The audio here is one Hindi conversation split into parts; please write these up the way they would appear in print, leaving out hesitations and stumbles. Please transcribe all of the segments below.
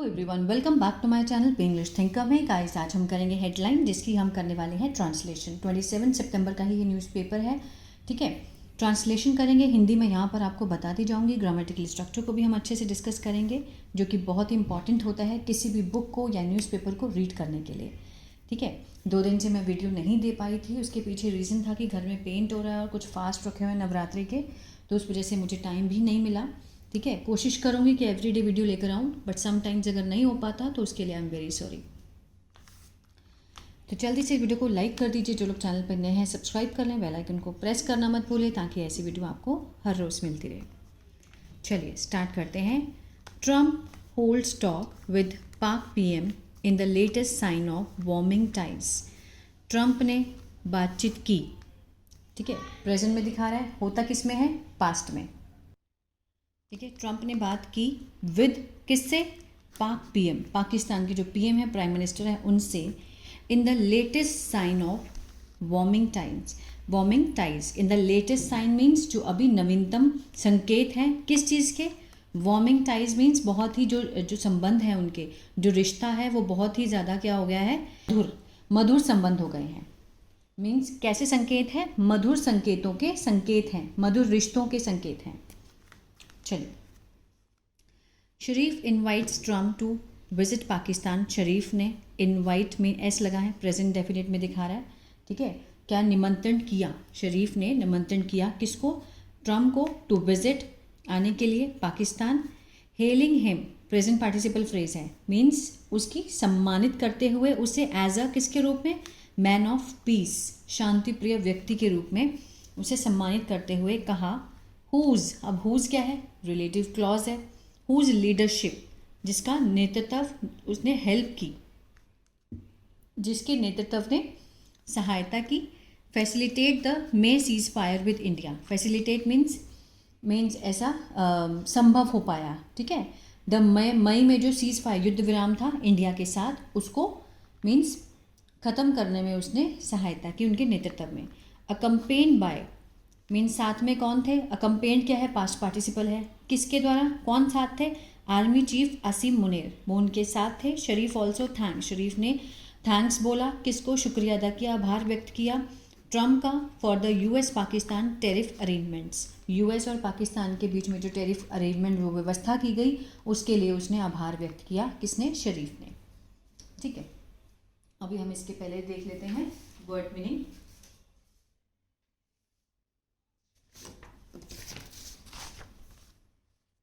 Everyone, welcome back to my channel पे इंग्लिश थिंकर में। गाइस, आज हम करेंगे हेडलाइन, जिसकी हम करने वाले हैं ट्रांसलेशन। 27 सितंबर का ही ये न्यूज़पेपर है, ठीक है। ट्रांसलेशन करेंगे हिंदी में, यहाँ पर आपको बताती जाऊँगी। ग्रामेटिकल स्ट्रक्चर को भी हम अच्छे से डिस्कस करेंगे, जो कि बहुत ही इंपॉर्टेंट होता है किसी भी बुक को या न्यूज़पेपर को रीड करने के लिए, ठीक है। 2 दिन से मैं वीडियो नहीं दे पाई थी, उसके पीछे रीज़न था कि घर में पेंट हो रहा है और कुछ फास्ट रखे हुए हैं नवरात्रि के, तो उस वजह से मुझे टाइम भी नहीं मिला, ठीक है। कोशिश करूँगी कि एवरीडे वीडियो लेकर आऊँ, बट समटाइम्स अगर नहीं हो पाता तो उसके लिए आई एम वेरी सॉरी। तो जल्दी से वीडियो को लाइक कर दीजिए, जो लोग चैनल पर नए हैं सब्सक्राइब कर लें, बेल आइकन को प्रेस करना मत भूलें, ताकि ऐसी वीडियो आपको हर रोज़ मिलती रहे। चलिए स्टार्ट करते हैं। Trump holds talk with Pak PM in the latest sign of warming tides. Trump ने बातचीत की, ठीक है। प्रेजेंट में दिखा रहा है, होता किस में है, पास्ट में, ठीक है। ट्रम्प ने बात की विद किससे, पाक पीएम, पाकिस्तान के जो पीएम है, प्राइम मिनिस्टर है, उनसे। In the latest sign of warming tides, warming tides in the latest sign means जो अभी नवीनतम संकेत हैं किस चीज़ के, वार्मिंग टाइड्स मीन्स बहुत ही जो संबंध है उनके, जो रिश्ता है वो बहुत ही ज़्यादा क्या हो गया है, मधुर संबंध हो गए हैं। मीन्स कैसे संकेत है, मधुर संकेतों के संकेत हैं, मधुर रिश्तों के संकेत हैं। चलिए, Sharif invites Trump to visit Pakistan. Sharif ने, इनवाइट में एस लगा है, प्रेजेंट डेफिनेट में दिखा रहा है, ठीक है। क्या निमंत्रण किया, शरीफ ने निमंत्रण किया किसको, ट्रम्प को, टू विजिट, आने के लिए Pakistan. Hailing him, present participle phrase है, मीन्स उसकी सम्मानित करते हुए उसे एज अ किसके रूप में, मैन ऑफ पीस, शांति प्रिय व्यक्ति के रूप में उसे सम्मानित करते हुए कहा। हुज, अब हुज क्या है, रिलेटिव क्लॉज है। हुज लीडरशिप, जिसका नेतृत्व उसने हेल्प की, जिसके नेतृत्व ने सहायता की। Facilitate the May ceasefire with India. Facilitate means ऐसा संभव हो पाया, ठीक है। द मई में जो सीज फायर, युद्ध विराम था इंडिया के साथ, उसको मीन्स ख़त्म करने में उसने सहायता की उनके नेतृत्व में। अकम्पेन्ड बाय मीन्स साथ में कौन थे, अकम्पेन्ड क्या है, पास्ट पार्टिसिपल है, किसके द्वारा, कौन साथ थे, आर्मी चीफ असीम मुनीर, वो उनके साथ थे। शरीफ ऑल्सो थैंक, शरीफ ने थैंक्स बोला, किसको, शुक्रिया अदा किया, आभार व्यक्त किया ट्रम्प का, for the US Pakistan tariff arrangements. US और पाकिस्तान के बीच में जो टेरिफ अरेंजमेंट वो व्यवस्था की गई, उसके लिए उसने आभार व्यक्त किया, किसने, शरीफ ने, ठीक है। अभी हम इसके पहले देख लेते हैं वर्ड मीनिंग।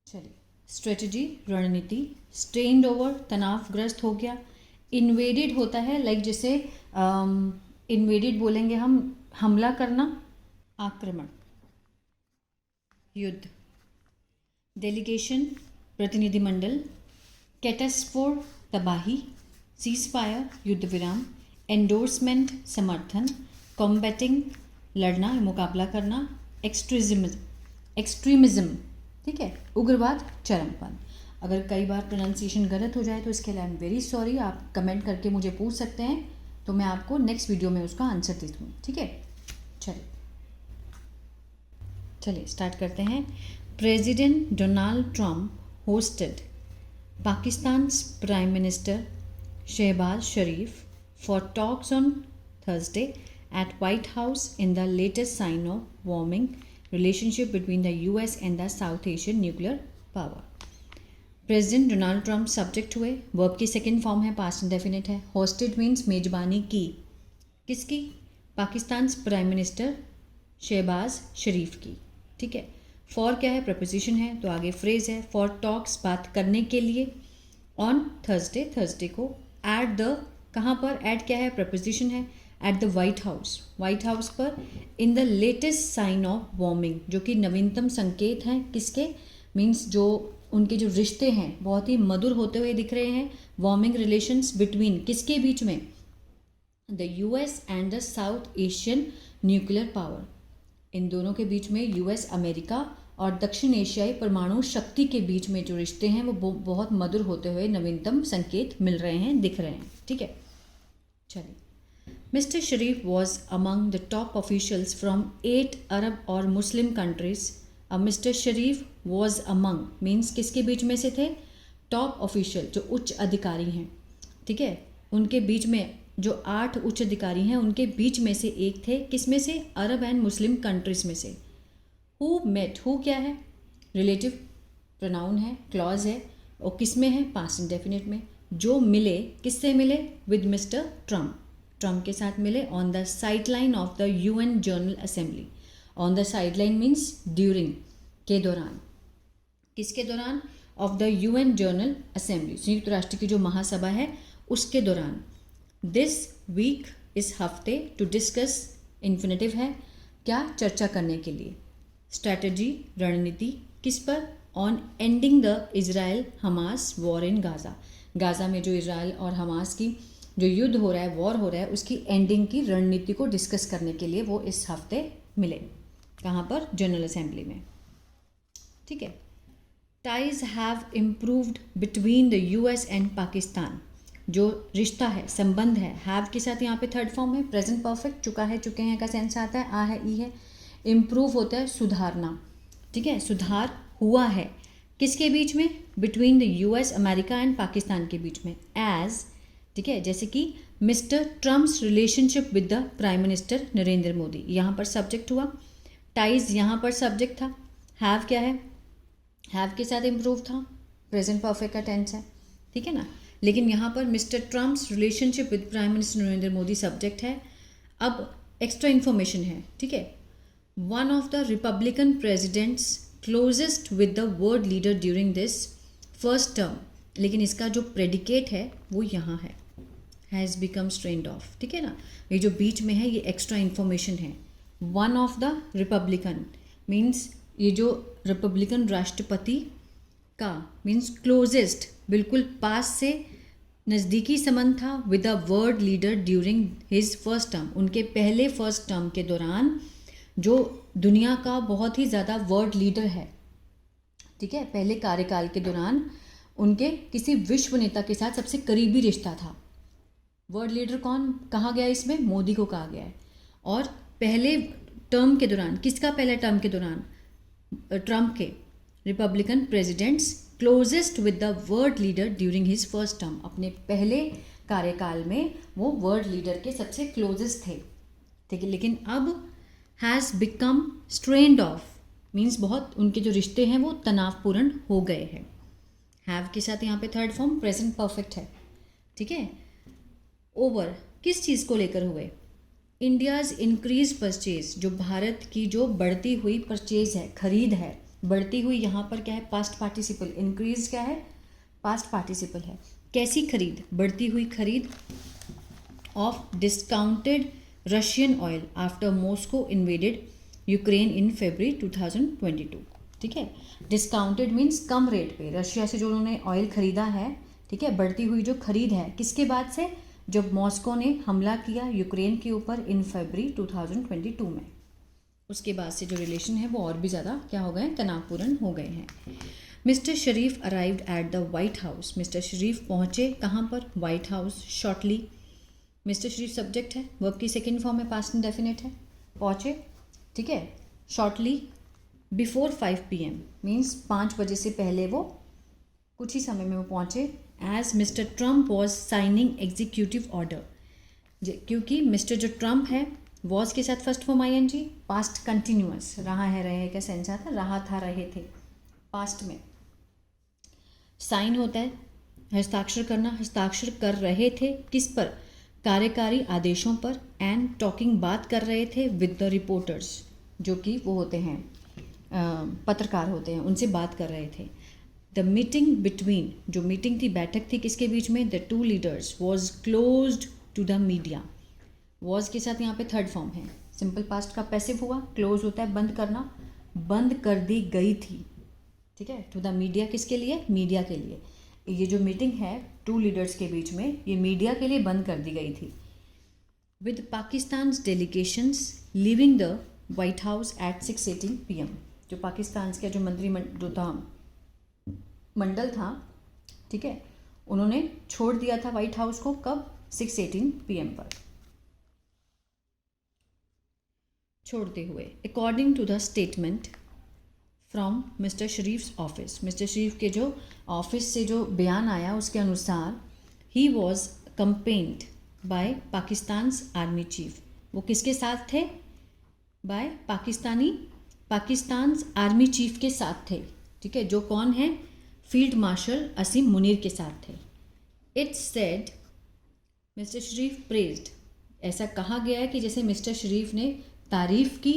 चलिए, स्ट्रेटजी, रणनीति। स्ट्रेन्ड ओवर, तनावग्रस्त हो गया। इन्वेडेड होता है, लाइक जैसे इन्वेडेड बोलेंगे हम, हमला करना, आक्रमण, युद्ध। डेलीगेशन, प्रतिनिधिमंडल। कैटास्ट्रोफ, तबाही। सीज फायर, युद्ध विराम। एंडोर्समेंट, समर्थन। कॉम्बैटिंग, लड़ना, मुकाबला करना। एक्सट्रीमिज्म, ठीक है, उग्रवाद, चरमपंथ। अगर कई बार प्रोनाउंसिएशन गलत हो जाए तो इसके लिए आई एम वेरी सॉरी, आप कमेंट करके मुझे पूछ सकते हैं, तो मैं आपको नेक्स्ट वीडियो में उसका आंसर दे दूँ, ठीक है। चलिए स्टार्ट करते हैं। President Donald Trump hosted Pakistan prime minister Shahbaz Sharif for talks on Thursday at White House in the latest sign of warming relationship between the US and the South Asian nuclear power. President Donald Trump subject हुए, वर्ब की सेकेंड फॉर्म है, पास्ट इंडेफिनिट है। होस्टेड मीन्स मेजबानी की, किसकी, पाकिस्तान प्राइम मिनिस्टर शहबाज शरीफ की, ठीक है। फॉर क्या है, प्रपोजिशन है, तो आगे फ्रेज है। फॉर टॉक्स, बात करने के लिए। ऑन थर्सडे, थर्सडे को। एट द, कहाँ पर, एट क्या है, प्रपोजिशन है, at the White House, White House पर। In the latest sign of warming, जो कि नवीनतम संकेत हैं किसके, मीन्स जो उनके जो रिश्ते हैं बहुत ही मधुर होते हुए दिख रहे हैं। वार्मिंग रिलेशंस बिटवीन, किसके बीच में, the US and the South Asian nuclear power, इन दोनों के बीच में, यूएस अमेरिका और दक्षिण एशियाई परमाणु शक्ति के बीच में जो रिश्ते हैं वो बहुत मधुर होते हुए नवीनतम संकेत मिल रहे हैं, दिख रहे हैं, ठीक है। चलिए, Mr. Sharif was among the top officials from 8 Arab or Muslim countries. अब Mr. Sharif was among means किसके बीच में से थे, टॉप ऑफिशियल जो उच्च अधिकारी हैं, ठीक है, उनके बीच में जो 8 उच्च अधिकारी हैं उनके बीच में से एक थे, किस में से, अरब एंड मुस्लिम कंट्रीज में से। हु मेट, हु क्या है, रिलेटिव प्रोनाउन है, क्लॉज है, और किस में है, पास्ट इंडेफिनिट में। जो मिले, किससे मिले, विद मिस्टर ट्रम्प, ट्रम्प के साथ मिले on the side line of the UN general assembly. On the side line means during, के दौरान, किसके दौरान, of the UN general assembly, संयुक्त राष्ट्र की जो महासभा है उसके दौरान। दिस वीक, इस हफ्ते, टू डिस्कस, इन्फिनेटिव है, क्या, चर्चा करने के लिए। स्ट्रैटेजी, रणनीति, किस पर, on ending the Israel Hamas war in Gaza, Gaza में जो इजराइल और हमास की जो युद्ध हो रहा है, वॉर हो रहा है, उसकी एंडिंग की रणनीति को डिस्कस करने के लिए वो इस हफ्ते मिले। कहाँ पर, जनरल असेंबली में, ठीक है। Ties have improved between the US and Pakistan, जो रिश्ता है, संबंध है, हैव के साथ यहाँ पे थर्ड फॉर्म है, प्रेजेंट परफेक्ट, चुका है, चुके हैं का सेंस आता है, आ है, ई है। इम्प्रूव होता है सुधारना, ठीक है, सुधार हुआ है, किसके बीच में, between the US, America and Pakistan के बीच में। एज, ठीक है, जैसे कि mister Trump's relationship with the prime minister Narendra Modi, यहाँ पर सब्जेक्ट हुआ, टाइज यहाँ पर सब्जेक्ट था, हैव क्या है, हैव के साथ इम्प्रूव था, प्रेजेंट परफेक्ट का टेंस है, ठीक है ना। लेकिन यहाँ पर mister Trump's relationship with prime minister Narendra Modi subject है। अब एक्स्ट्रा इन्फॉर्मेशन है, ठीक है। One of the Republican president's closest with the world leader during this first term, लेकिन इसका जो प्रेडिकेट है वो यहाँ है, हैज़ बिकम स्ट्रेंड ऑफ, ठीक है ना। ये जो बीच में है ये एक्स्ट्रा इन्फॉर्मेशन है। One of the Republican means ये जो रिपब्लिकन राष्ट्रपति का, मीन्स क्लोजेस्ट, बिल्कुल पास से नज़दीकी संबंध था, with a world leader during his first term, उनके पहले फर्स्ट टर्म के दौरान, जो दुनिया का बहुत ही ज़्यादा वर्ल्ड लीडर है, ठीक है, पहले कार्यकाल के दौरान उनके किसी विश्व नेता के साथ सबसे करीबी रिश्ता था। वर्ल्ड लीडर कौन कहा गया है इसमें, मोदी को कहा गया है। और पहले टर्म के दौरान, किसका पहले टर्म के दौरान, ट्रम्प के, Republican presidents closest with the world leader during his first term, अपने पहले कार्यकाल में वो वर्ल्ड लीडर के सबसे क्लोजेस्ट थे, ठीक है। लेकिन अब has become strained of means बहुत उनके जो रिश्ते हैं वो तनावपूर्ण हो गए हैं। हैव के साथ यहाँ पे थर्ड फॉर्म प्रेजेंट परफेक्ट है, ठीक है। ओवर किस चीज़ को लेकर हुए, इंडियाज़ इंक्रीज परचेज, जो भारत की जो बढ़ती हुई परचेज है, खरीद है, बढ़ती हुई, यहाँ पर क्या है, पास्ट पार्टिसिपल, इंक्रीज क्या है, पास्ट पार्टिसिपल है। कैसी खरीद, बढ़ती हुई खरीद of discounted Russian oil after Moscow invaded Ukraine in February 2022, ठीक है। डिस्काउंटेड मीन्स कम रेट पे रशिया से जो उन्होंने ऑयल खरीदा है, ठीक है। बढ़ती हुई जो खरीद है किसके बाद से, जब मॉस्को ने हमला किया यूक्रेन के ऊपर इन फरवरी 2022 में, उसके बाद से जो रिलेशन है वो और भी ज़्यादा क्या हो गए, तनावपूर्ण हो गए हैं। Mister Sharif arrived at the White House, Mister Sharif पहुँचे कहाँ पर, White House, shortly. Mister Sharif subject है, वर्ब की सेकेंड फॉर्म है, पास्ट इंडेफिनिट है, पहुँचे, ठीक है। शॉर्टली बिफोर 5 PM मीन्स 5 बजे से पहले, वो कुछ ही समय में वो पहुँचे। As Mister Trump was signing executive order, क्योंकि मिस्टर जो ट्रम्प है, वॉज के साथ first form ING, past continuous, रहा है, रहे का सेंस आता, रहा था, रहे थे, पास्ट में। साइन होता है हस्ताक्षर करना, हस्ताक्षर कर रहे थे, किस पर, कार्यकारी आदेशों पर। एंड टॉकिंग बात कर रहे थे विद द रिपोर्टर्स, जो कि वो होते हैं पत्रकार होते हैं, उनसे बात कर रहे थे। द मीटिंग बिटवीन, जो मीटिंग थी, बैठक थी, किसके बीच में, the 2 leaders was closed to the media. Was के साथ यहाँ पे थर्ड फॉर्म है, सिंपल पास्ट का पैसिव हुआ, क्लोज होता है बंद करना, बंद कर दी गई थी, ठीक है। टू द मीडिया किसके लिए, मीडिया के लिए। ये जो मीटिंग है 2 लीडर्स के बीच में, ये मीडिया के लिए बंद कर दी गई थी। With Pakistan delegations leaving the White House at 6:18 PM, जो पाकिस्तान का जो मंडल था, ठीक है, उन्होंने छोड़ दिया था वाइट हाउस को, कब, 6:18 PM पर छोड़ते हुए। According to the statement from Mister Sharif office, Mister Sharif के जो ऑफिस से जो बयान आया उसके अनुसार he was accompanied by Pakistan army chief, वो किसके साथ थे? बाय पाकिस्तान आर्मी चीफ के साथ थे, ठीक है, जो कौन है? फील्ड मार्शल असीम मुनीर के साथ थे। It's said mister Sharif praised, ऐसा कहा गया है कि जैसे मिस्टर शरीफ ने तारीफ की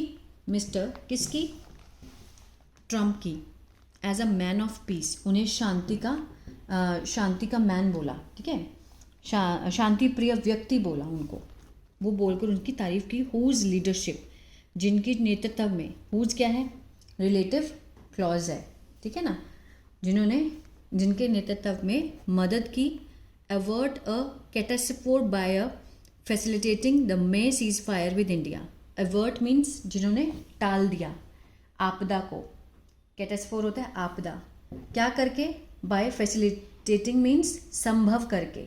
मिस्टर किसकी? ट्रम्प की, as a man of peace, उन्हें शांति का मैन बोला, ठीक है, शांति प्रिय व्यक्ति बोला उनको, वो बोलकर उनकी तारीफ की। हुज लीडरशिप, जिनकी नेतृत्व में, हुज क्या है? रिलेटिव क्लॉज है, ठीक है ना, जिनके नेतृत्व में मदद की। Avert a catastrophe by a facilitating the May ceasefire with India. Avert means जिन्होंने टाल दिया आपदा को, कैटास्ट्रोफे होता है आपदा, क्या करके? बाय फैसिलिटेटिंग मीन्स संभव करके,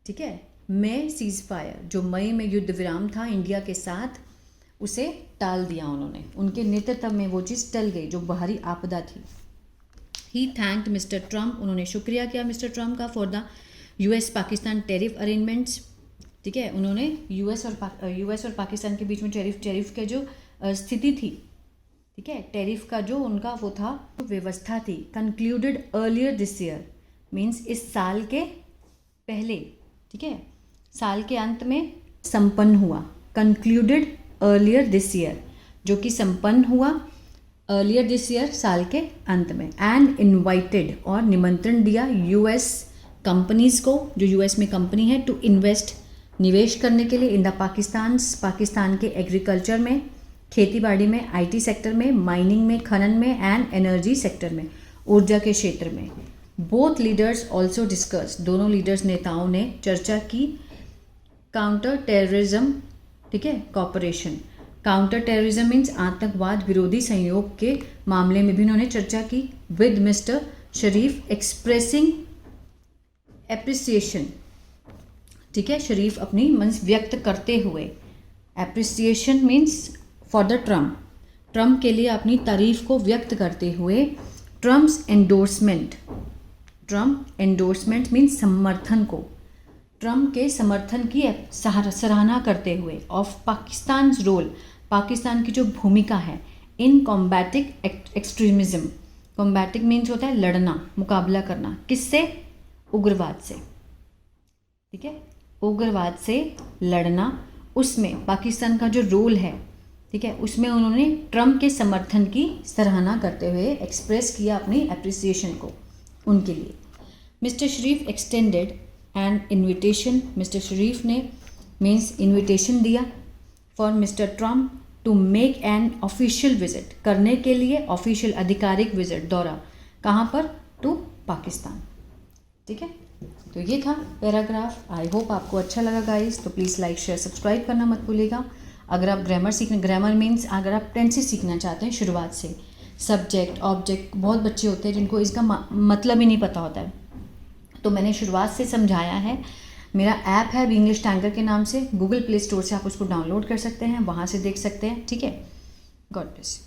ठीक है। मे सीज फायर, जो मई में युद्ध विराम था इंडिया के साथ, उसे टाल दिया उन्होंने, उनके नेतृत्व में वो चीज़ टल गई जो बाहरी आपदा थी। ही थैंक्ड मिस्टर ट्रम्प, उन्होंने शुक्रिया किया मिस्टर ट्रम्प का for the US Pakistan tariff arrangements, ठीक है, उन्होंने यूएस और पाकिस्तान के बीच में टेरिफ के जो स्थिति थी, ठीक है, टेरिफ का जो उनका वो था व्यवस्था थी, concluded earlier this year, means इस साल के पहले, ठीक है, साल के अंत में संपन्न हुआ। कंक्लूडेड अर्लियर दिस ईयर, जो कि संपन्न हुआ अर्लियर दिस ईयर, साल के अंत में। एंड इनवाइटेड, और निमंत्रण दिया US कंपनीज़ को, जो US में कंपनी है, टू इन्वेस्ट, निवेश करने के लिए, इन द पाकिस्तान के एग्रीकल्चर में, खेती बाड़ी में, IT सेक्टर में, माइनिंग में, खनन में, एंड एनर्जी सेक्टर में, ऊर्जा के क्षेत्र में। बोथ लीडर्स ऑल्सो डिस्कस, दोनों लीडर्स नेताओं ने चर्चा की काउंटर टेररिज्म, ठीक है, कॉपरेशन। काउंटर टेररिज्म मीन्स आतंकवाद विरोधी सहयोग के मामले में भी उन्होंने चर्चा की। With mister Sharif expressing appreciation, ठीक है, शरीफ अपनी मन व्यक्त करते हुए, appreciation means for the Trump के लिए अपनी तारीफ को व्यक्त करते हुए। ट्रम्प्स एंडोर्समेंट मीन्स समर्थन को, ट्रम्प के समर्थन की सराहना करते हुए। ऑफ पाकिस्तान रोल, पाकिस्तान की जो भूमिका है इन कॉम्बैटिंग एक्सट्रीमिज्म, कॉम्बैटिंग मीन्स होता है लड़ना, मुकाबला करना, किससे? उग्रवाद से, ठीक है, उग्रवाद से लड़ना, उसमें पाकिस्तान का जो रोल है, ठीक है, उसमें उन्होंने ट्रम्प के समर्थन की सराहना करते हुए एक्सप्रेस किया अपनी एप्रिसिएशन को उनके लिए। Mister Sharif extended and invitation, Mister Sharif ने मीन्स इन्विटेशन दिया for Mister Trump to make an official visit, करने के लिए ऑफिशियल आधिकारिक विजिट, दौरा, कहाँ पर? टू पाकिस्तान, ठीक है। तो ये था पैराग्राफ। आई होप आपको अच्छा लगा गाइस, तो प्लीज़ लाइक शेयर सब्सक्राइब करना मत भूलिएगा। अगर आप ग्रामर मीन्स अगर आप टेंसेस सीखना चाहते हैं शुरुआत से, सब्जेक्ट ऑब्जेक्ट, बहुत बच्चे होते हैं जिनको इसका मतलब ही नहीं पता होता है, तो मैंने शुरुआत से समझाया है। मेरा ऐप है इंग्लिश टैंकर के नाम से, गूगल प्ले स्टोर से आप उसको डाउनलोड कर सकते हैं, वहाँ से देख सकते हैं, ठीक है। God bless.